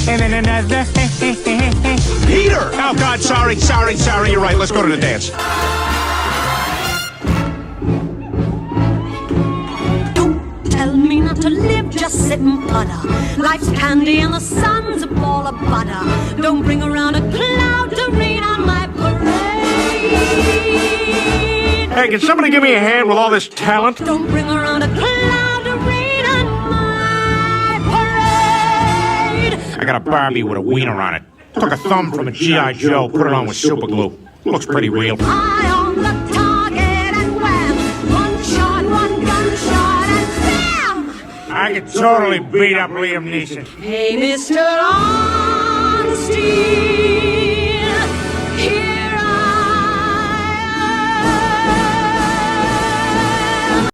and then another. Peter! Oh, God, sorry. You're right. Let's go to the dance. Don't tell me not to live, just sit and putter. Life's candy and the sun's a ball of butter. Don't bring around a cloud to rain on my parade. Hey, can somebody give me a hand with all this talent? Don't bring around a cloud to rain on my parade. I got a Barbie with a wiener on it. Took a thumb from a G.I. Joe, put it on with super glue. Looks pretty real. Eye on the target and wham! One shot, one gunshot and bam! I could totally beat up Liam Neeson. Hey, Mr. Honesty,